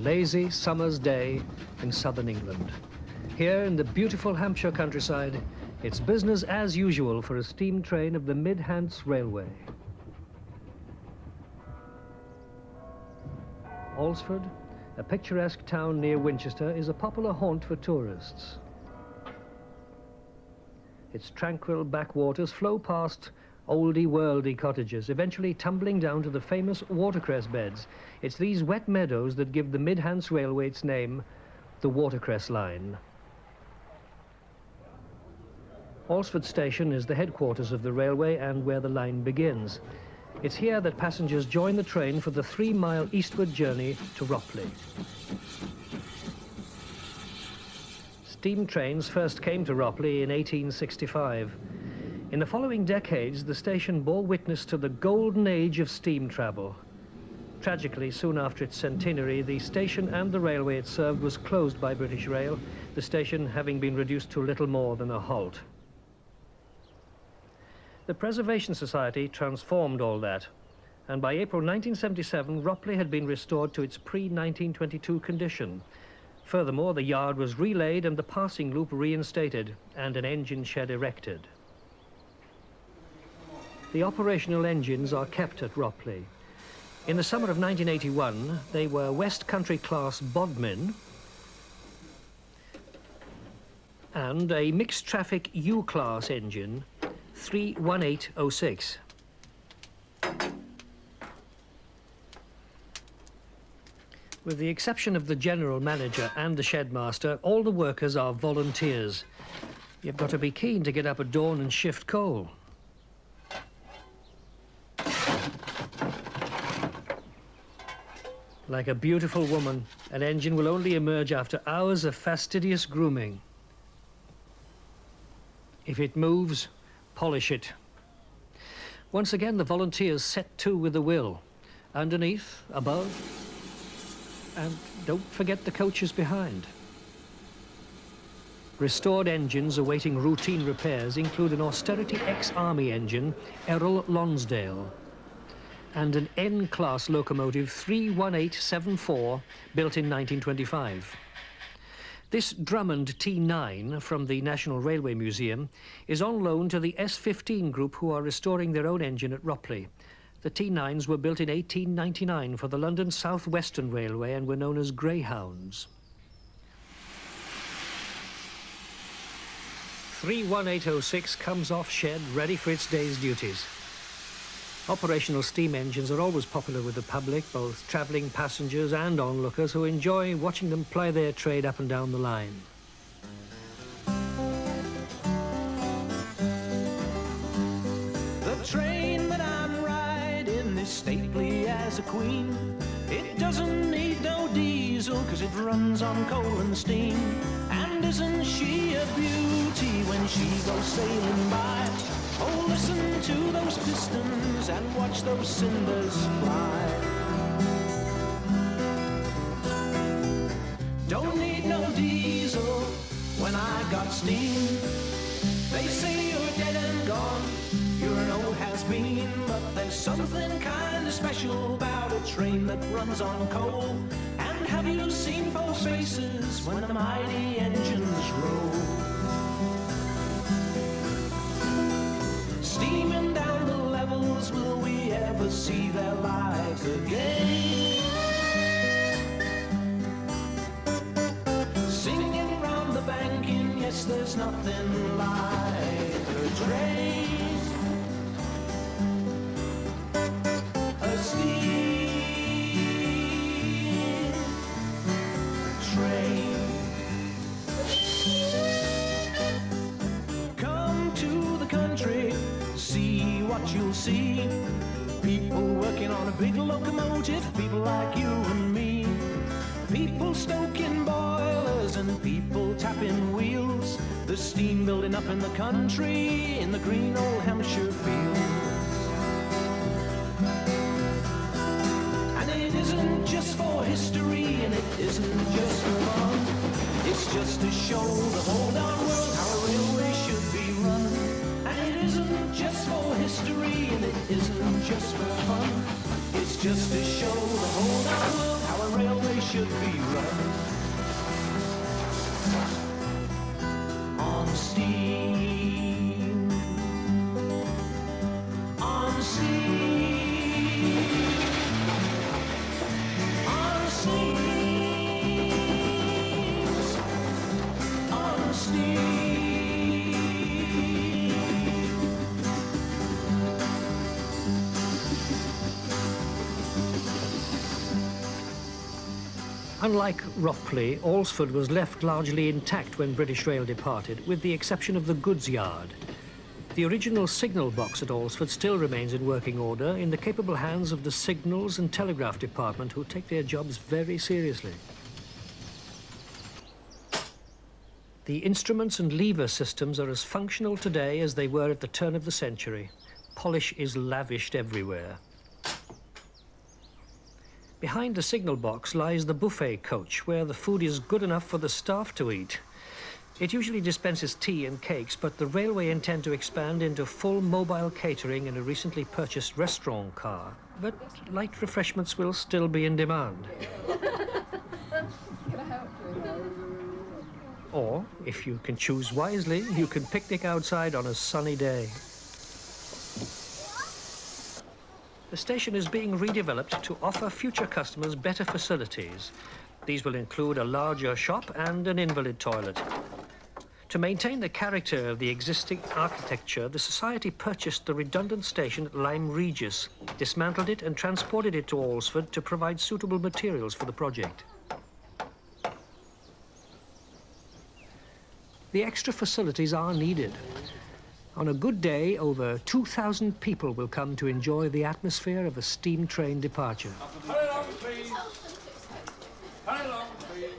lazy summer's day in southern England. Here in the beautiful Hampshire countryside, it's business as usual for a steam train of the Mid-Hants Railway. Alresford, a picturesque town near Winchester, is a popular haunt for tourists. Its tranquil backwaters flow past oldie-worldy cottages, eventually tumbling down to the famous watercress beds. It's these wet meadows that give the Mid-Hants Railway its name, the Watercress Line. Alresford Station is the headquarters of the railway and where the line begins. It's here that passengers join the train for the 3-mile eastward journey to Ropley. Steam trains first came to Ropley in 1865. In the following decades, the station bore witness to the golden age of steam travel. Tragically, soon after its centenary, the station and the railway it served was closed by British Rail, the station having been reduced to little more than a halt. The Preservation Society transformed all that, and by April 1977, Ropley had been restored to its pre-1922 condition. Furthermore, the yard was relaid and the passing loop reinstated, and an engine shed erected. The operational engines are kept at Ropley. In the summer of 1981, they were West Country class Bodmin and a mixed traffic U-class engine, 31806. With the exception of the general manager and the shedmaster, all the workers are volunteers. You've got to be keen to get up at dawn and shift coal. Like a beautiful woman, an engine will only emerge after hours of fastidious grooming. If it moves, polish it. Once again, the volunteers set to with a will. Underneath, above, and don't forget the coaches behind. Restored engines awaiting routine repairs include an austerity ex-army engine, Errol Lonsdale, and an N-class locomotive 31874 built in 1925. This Drummond T9 from the National Railway Museum is on loan to the S15 group, who are restoring their own engine at Ropley. The T9s were built in 1899 for the London South Western Railway and were known as Greyhounds. 31806 comes off shed, ready for its day's duties. Operational steam engines are always popular with the public, both travelling passengers and onlookers who enjoy watching them ply their trade up and down the line. The train that I'm riding is stately as a queen. It doesn't need no diesel, 'cause it runs on coal and steam. And isn't she a beauty when she goes sailing by? Oh, listen to those pistons and watch those cinders fly. Don't need no diesel when I got steam. They say you're dead and gone, you're an old has-been, but there's something kind of special about a train that runs on coal. And have you seen folks' faces when the mighty engines roll? Steaming down the levels, will we ever see their lives again? Singing round the banking, yes, there's nothing like a train. A steam train. Come to the country, see what you'll see. People working on a big locomotive, people like you and me. People stoking boilers and people tapping wheels. The steam building up in the country, in the green old Hampshire fields. And it isn't just for history, and it isn't just for fun. It's just to show the whole darn world how a railway should be run. And it isn't just for history, and it isn't just for fun. It's just to show the whole darn world how a railway should be run. should be run on steam, on steam, on steam, on steam. Unlike Ropley, Alresford was left largely intact when British Rail departed, with the exception of the goods yard. The original signal box at Alresford still remains in working order in the capable hands of the Signals and Telegraph Department, who take their jobs very seriously. The instruments and lever systems are as functional today as they were at the turn of the century. Polish is lavished everywhere. Behind the signal box lies the buffet coach, where the food is good enough for the staff to eat. It usually dispenses tea and cakes, but the railway intend to expand into full mobile catering in a recently purchased restaurant car. But light refreshments will still be in demand. Can I help you? Or, if you can choose wisely, you can picnic outside on a sunny day. The station is being redeveloped to offer future customers better facilities. These will include a larger shop and an invalid toilet. To maintain the character of the existing architecture, the Society purchased the redundant station at Lyme Regis, dismantled it and transported it to Alresford to provide suitable materials for the project. The extra facilities are needed. On a good day, over 2,000 people will come to enjoy the atmosphere of a steam train departure. Hurry along, please. Hurry along, please.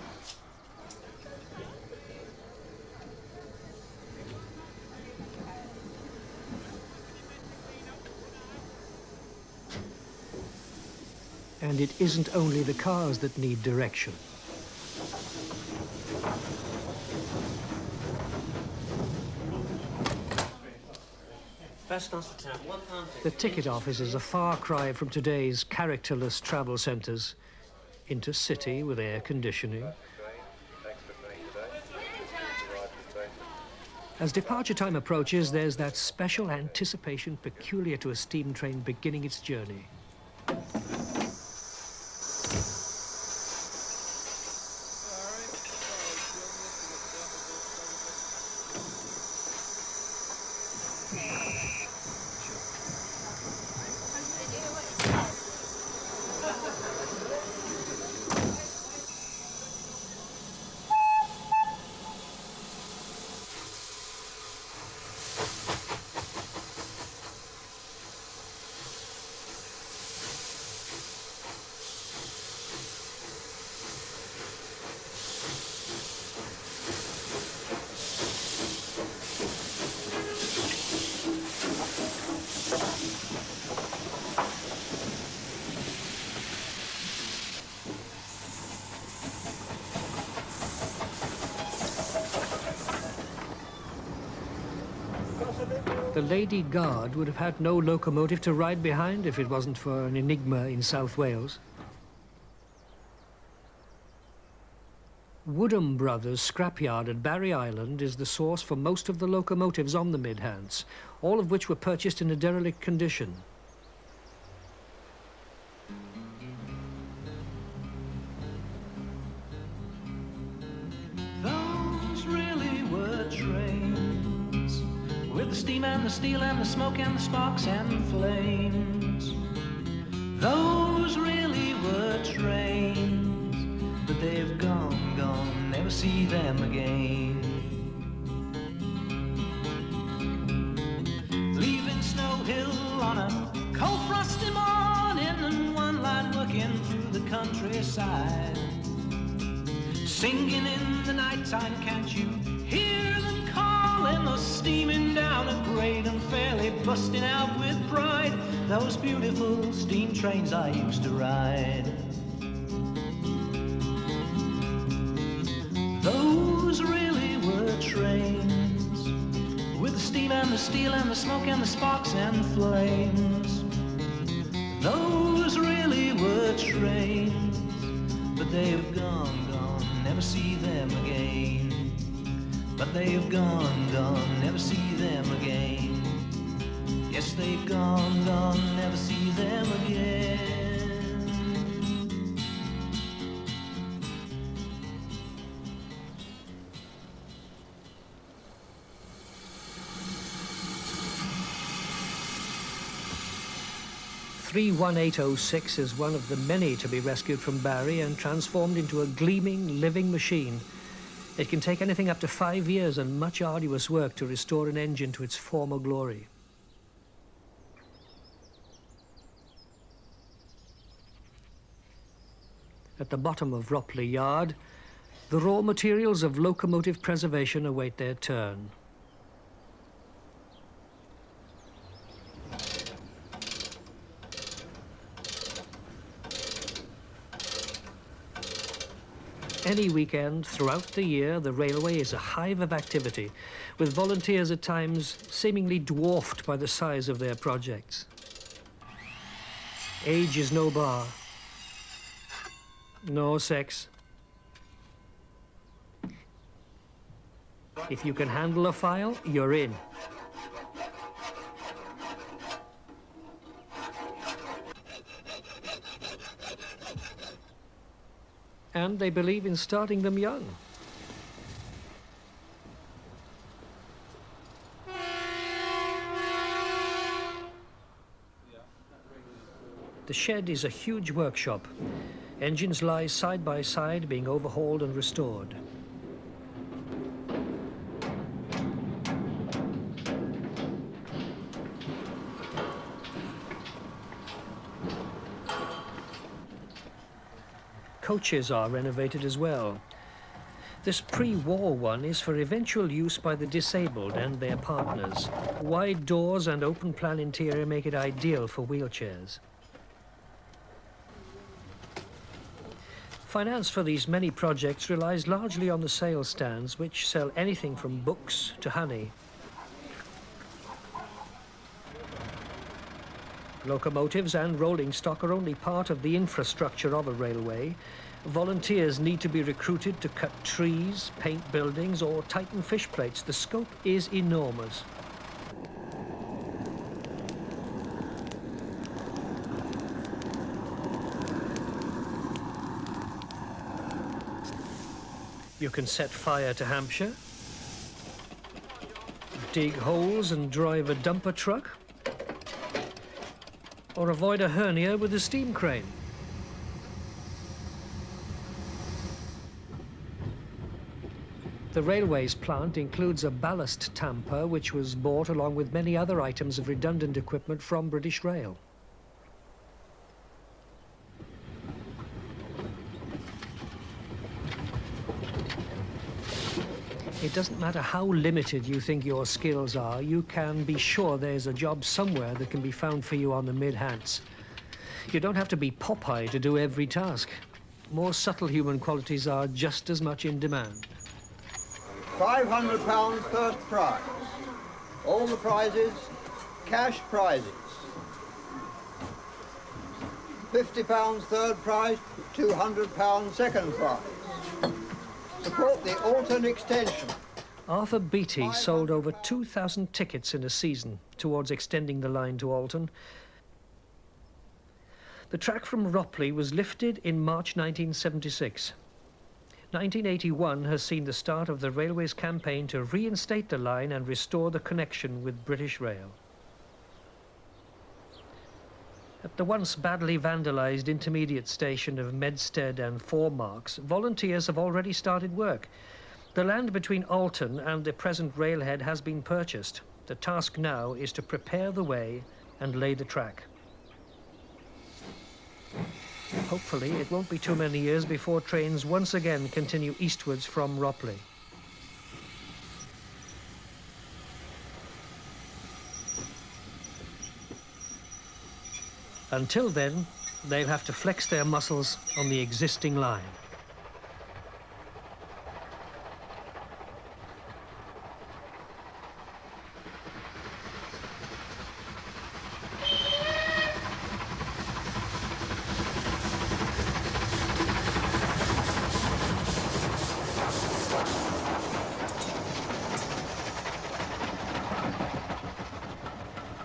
And it isn't only the cars that need direction. The ticket office is a far cry from today's characterless travel centres into city with air conditioning. As departure time approaches, there's that special anticipation peculiar to a steam train beginning its journey. The Lady Guard would have had no locomotive to ride behind if it wasn't for an enigma in South Wales. Woodham Brothers scrapyard at Barry Island is the source for most of the locomotives on the Midhants, all of which were purchased in a derelict condition. Those really were trains, with the steam and the steel and the smoke and the sparks and flames. Those really were trains, but they've gone, never see them again. Leaving Snow Hill on a cold frosty morning, and one line working through the countryside, singing in the nighttime, can't you hear them calling? Those steaming down a grade and fairly busting out with pride, those beautiful steam trains I used to ride. Those really were trains, with the steam and the steel and the smoke and the sparks and flames. Those really were trains, but they've gone, gone, never see them again. But they've gone, gone, never see them again. Yes, they've gone, gone, never see them again. 31806 is one of the many to be rescued from Barry and transformed into a gleaming, living machine. It can take anything up to 5 years and much arduous work to restore an engine to its former glory. At the bottom of Ropley Yard, the raw materials of locomotive preservation await their turn. Any weekend throughout the year, the railway is a hive of activity, with volunteers at times seemingly dwarfed by the size of their projects. Age is no bar. No sex. If you can handle a file, you're in. And they believe in starting them young. The shed is a huge workshop. Engines lie side by side, being overhauled and restored. Coaches are renovated as well. This pre-war one is for eventual use by the disabled and their partners. Wide doors and open-plan interior make it ideal for wheelchairs. Finance for these many projects relies largely on the sales stands, which sell anything from books to honey. Locomotives and rolling stock are only part of the infrastructure of a railway. Volunteers need to be recruited to cut trees, paint buildings, or tighten fish plates. The scope is enormous. You can set fire to Hampshire, dig holes and drive a dumper truck, or avoid a hernia with a steam crane. The railway's plant includes a ballast tamper, which was bought along with many other items of redundant equipment from British Rail. It doesn't matter how limited you think your skills are, you can be sure there's a job somewhere that can be found for you on the mid-Hants. You don't have to be Popeye to do every task. More subtle human qualities are just as much in demand. £500 first prize. All the prizes, cash prizes. £50 third prize, £200 second prize. Support the Alton extension. Arthur Beattie sold over 2,000 tickets in a season towards extending the line to Alton. The track from Ropley was lifted in March 1976. 1981 has seen the start of the railway's campaign to reinstate the line and restore the connection with British Rail. At the once badly vandalised intermediate station of Medstead and Four Marks, volunteers have already started work. The land between Alton and the present railhead has been purchased. The task now is to prepare the way and lay the track. Hopefully, it won't be too many years before trains once again continue eastwards from Ropley. Until then, they'll have to flex their muscles on the existing line.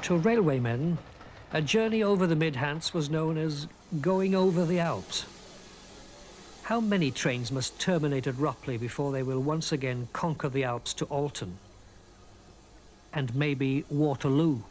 To railwaymen, a journey over the Mid-Hants was known as going over the Alps. How many trains must terminate at Ropley before they will once again conquer the Alps to Alton? And maybe Waterloo?